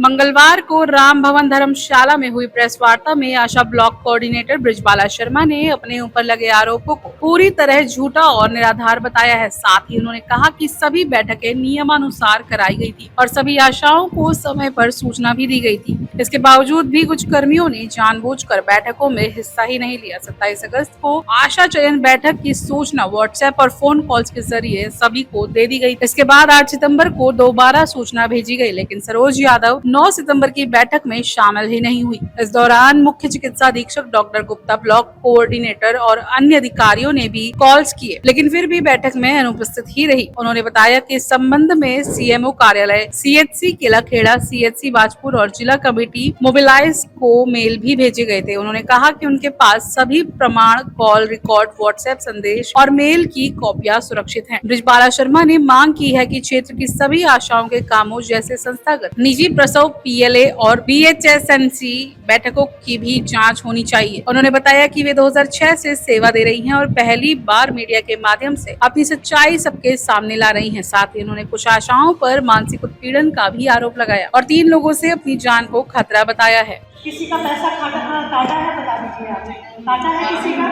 मंगलवार को राम भवन धर्मशाला में हुई प्रेस वार्ता में आशा ब्लॉक कोऑर्डिनेटर बृजबाला शर्मा ने अपने ऊपर लगे आरोपों को पूरी तरह झूठा और निराधार बताया है। साथ ही उन्होंने कहा कि सभी बैठकें नियमानुसार कराई गई थी और सभी आशाओं को समय पर सूचना भी दी गई थी। इसके बावजूद भी कुछ कर्मियों ने जानबूझकर बैठकों में हिस्सा ही नहीं लिया। 27 अगस्त को आशा चयन बैठक की सूचना व्हाट्सएप और फोन कॉल्स के जरिए सभी को दे दी गई। इसके बाद 8 सितंबर को दोबारा सूचना भेजी गई, लेकिन सरोज यादव 9 सितंबर की बैठक में शामिल ही नहीं हुई। इस दौरान मुख्य चिकित्सा अधीक्षक डॉक्टर गुप्ता, ब्लॉक कोऑर्डिनेटर और अन्य अधिकारियों ने भी कॉल्स किए, लेकिन फिर भी बैठक में अनुपस्थित ही रही। उन्होंने बताया कि इस संबंध में सीएमओ कार्यालय, सीएचसी केलाखेड़ा, सीएचसी बाजपुर और जिला कमेटी मोबिलाइज को मेल भी भेजे गए थे। उन्होंने कहा कि उनके पास सभी प्रमाण, कॉल रिकॉर्ड, व्हाट्सएप संदेश और मेल की कॉपियां सुरक्षित हैं। बृजबाला शर्मा ने मांग की है कि क्षेत्र की सभी आशाओं के कामों जैसे संस्थागत, निजी प्रसव, पीएलए और बीएचएसएनसी बैठकों की भी जांच होनी चाहिए। उन्होंने बताया कि वे 2006 से सेवा दे रही हैं और पहली बार मीडिया के माध्यम से अपनी सच्चाई सबके सामने ला रही हैं। साथ ही उन्होंने कुछ आशाओं पर मानसिक उत्पीड़न का भी आरोप लगाया और 3 लोगों से अपनी जान को खतरा बताया है। किसी का पैसा काटा है, बता दीजिए आप। काटा है किसी का,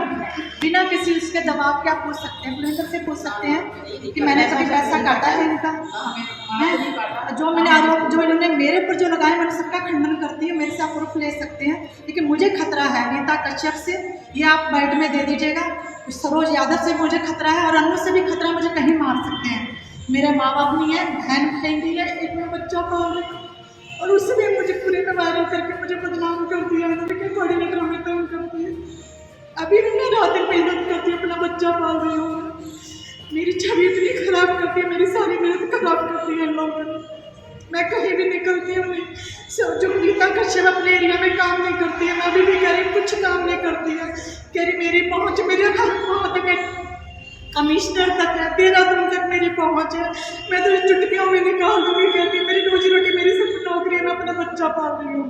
बिना किसी उसके दबाव के आप पूछ सकते हैं, पुलिस से पूछ सकते हैं कि मैंने कभी पैसा काटा है इनका है। जो मैंने आरोप जो इन्होंने मेरे ऊपर जो लगाए, मैंने सबका खंडन करती है, मेरे से आप प्रूफ ले सकते हैं। लेकिन मुझे खतरा है नीता कश्यप से, ये आप बैठ में दे दीजिएगा। सरोज यादव से मुझे खतरा है और अन्नू से भी खतरा, मुझे कहीं मार सकते हैं। मेरे माँ बाप नहीं है, बहन नहीं है, एक में बच्चा पाल रही और उससे भी मुझे पूरे में वायरल करके मुझे बदनाम कर दिया। कोऑर्डिनेटर में तंग करती है, अभी भी मैं रात दिन मेहनत करती हूँ, अपना बच्चा पाल रही हूँ। मेरी छवि इतनी खराब करती है, मेरी सारी मेहनत खराब करती है इन लोगों ने। मैं कहीं भी निकलती हूँ नहीं, जो नीता कश्यप अपने एरिया में काम नहीं करती है, मैं अभी भी कह रही कुछ काम नहीं करती है। कह रही मेरी पहुँच मेरे घर पहुँच कमिश्नर तक है, 13 दिन तक मेरी पहुँच है, मैं तो चुटकियों में निकाल दूंगी। कहती मेरी रोजी रोटी, मेरी सिर्फ नौकरी है, मैं अपना बच्चा पाल रही हूँ।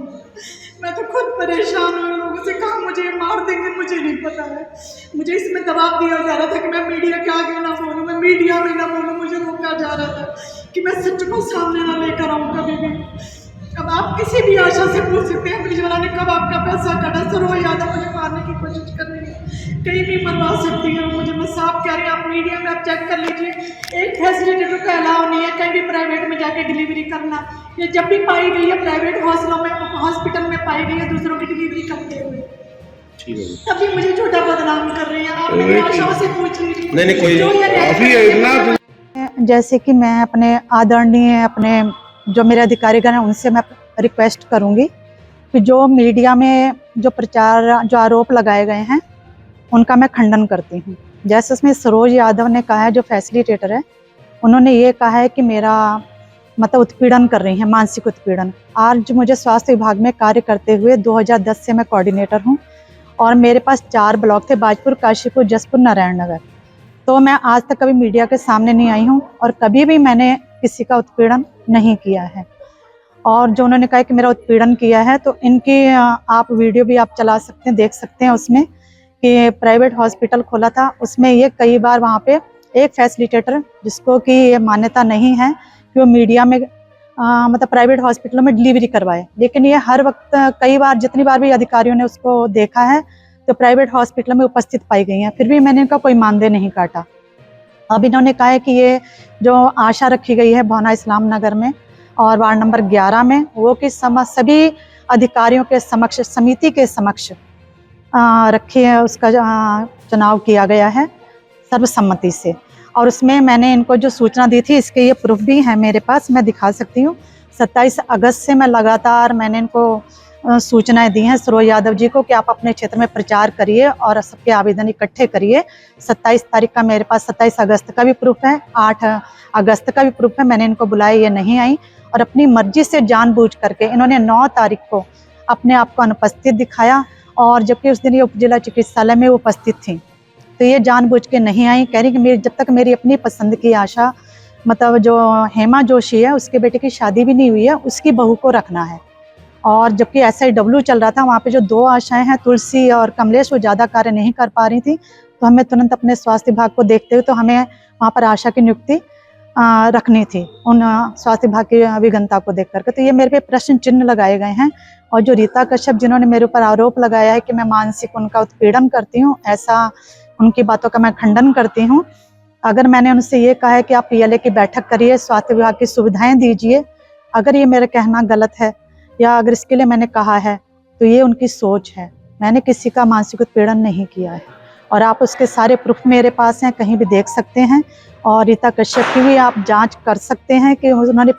मैं तो खुद परेशान हूँ लोगों से, कहा मुझे मार देंगे मुझे नहीं पता है। मुझे इसमें दबाव दिया जा रहा था कि मैं मीडिया के आगे ना बोलूँ, मैं मीडिया में ना बोलूँ, मुझे रोका जा रहा था कि मैं सच को सामने ना लेकर आऊँ कभी भी। अब आप किसी भी आशा से पूछ सकते हैं बृजबाला ने कब आपका पैसा काटा। सरोज यादव मुझे मारने की कोशिश कर रही है, कहीं भी मरवा सकती है मुझे, मैं साफ कह रही हूँ। आप मीडिया में आप चेक कर लीजिए, एक फैसिलिटेटर का अलाउ नहीं है कहीं भी प्राइवेट में जाके डिलीवरी करना। ये जब भी पाई गई है प्राइवेट हॉस्पिटल में पाई गई है दूसरों की डिलीवरी करते हुए, तभी मुझे झूठा बदनाम कर रही है। आप मेरी आशाओं से पूछ लीजिए। नहीं जैसे कि मैं अपने आदरणीय अपने जो मेरे अधिकारीगण हैं उनसे मैं रिक्वेस्ट करूंगी कि जो मीडिया में जो प्रचार, जो आरोप लगाए गए हैं उनका मैं खंडन करती हूं। जैसे उसमें सरोज यादव ने कहा है, जो फैसिलिटेटर है, उन्होंने ये कहा है कि मेरा मतलब उत्पीड़न कर रही हैं, मानसिक उत्पीड़न। आज मुझे स्वास्थ्य विभाग में कार्य करते हुए 2010 से मैं कोऑर्डिनेटर हूँ और मेरे पास 4 ब्लॉक थे, बाजपुर, काशीपुर, जसपुर, नारायण नगर। तो मैं आज तक कभी मीडिया के सामने नहीं आई हूँ और कभी भी मैंने किसी का उत्पीड़न नहीं किया है। और जो उन्होंने कहा कि मेरा उत्पीड़न किया है, तो इनकी आप वीडियो भी आप चला सकते हैं, देख सकते हैं उसमें कि प्राइवेट हॉस्पिटल खोला था, उसमें ये कई बार वहाँ पे एक फैसिलिटेटर जिसको कि मान्यता नहीं है कि वो मीडिया में मतलब प्राइवेट हॉस्पिटलों में डिलीवरी करवाए, लेकिन ये हर वक्त कई बार, जितनी बार भी अधिकारियों ने उसको देखा है तो प्राइवेट हॉस्पिटल में उपस्थित पाई गई हैं, फिर भी मैंने इनका कोई मानदेय नहीं काटा। अब इन्होंने कहा है कि ये जो आशा रखी गई है भवना इस्लाम नगर में और वार्ड नंबर 11 में, वो कि सभी अधिकारियों के समक्ष, समिति के समक्ष रखी है, उसका चुनाव किया गया है सर्वसम्मति से। और उसमें मैंने इनको जो सूचना दी थी, इसके ये प्रूफ भी है मेरे पास, मैं दिखा सकती हूँ। 27 अगस्त से मैं लगातार मैंने इनको सूचनाएं दी हैं सरोज यादव जी को कि आप अपने क्षेत्र में प्रचार करिए और सबके आवेदन इकट्ठे करिए। 27 तारीख का मेरे पास 27 अगस्त का भी प्रूफ है, 8 अगस्त का भी प्रूफ है। मैंने इनको बुलाया, ये नहीं आई और अपनी मर्जी से जानबूझ करके इन्होंने 9 तारीख को अपने आप को अनुपस्थित दिखाया, और जबकि उस दिन ये उप जिला चिकित्सालय में उपस्थित थी। तो ये जानबूझ के नहीं आई, कह रही कि मेरी जब तक मेरी अपनी पसंद की आशा, मतलब जो हेमा जोशी है, उसके बेटे की शादी भी नहीं हुई है, उसकी बहू को रखना है। और जबकि SIW चल रहा था, वहाँ पे जो 2 आशाएं हैं, तुलसी और कमलेश, वो ज़्यादा कार्य नहीं कर पा रही थी, तो हमें तुरंत अपने स्वास्थ्य विभाग को देखते हुए तो हमें वहाँ पर आशा की नियुक्ति रखनी थी उन स्वास्थ्य विभाग की अभियंता को देख करके। तो ये मेरे पे प्रश्न चिन्ह लगाए गए हैं। और जो रीता कश्यप जिन्होंने मेरे ऊपर आरोप लगाया है कि मैं मानसिक उनका उत्पीड़न करती हूँ, ऐसा उनकी बातों का मैं खंडन करती हूँ। अगर मैंने उनसे ये कहा है कि आप PLA की बैठक करिए, स्वास्थ्य विभाग की सुविधाएं दीजिए, अगर ये मेरा कहना गलत है या अगर इसके लिए मैंने कहा है तो ये उनकी सोच है। मैंने किसी का मानसिक उत्पीड़न नहीं किया है और आप उसके सारे प्रूफ मेरे पास हैं, कहीं भी देख सकते हैं। और रीता कश्यप की भी आप जांच कर सकते हैं कि उन्होंने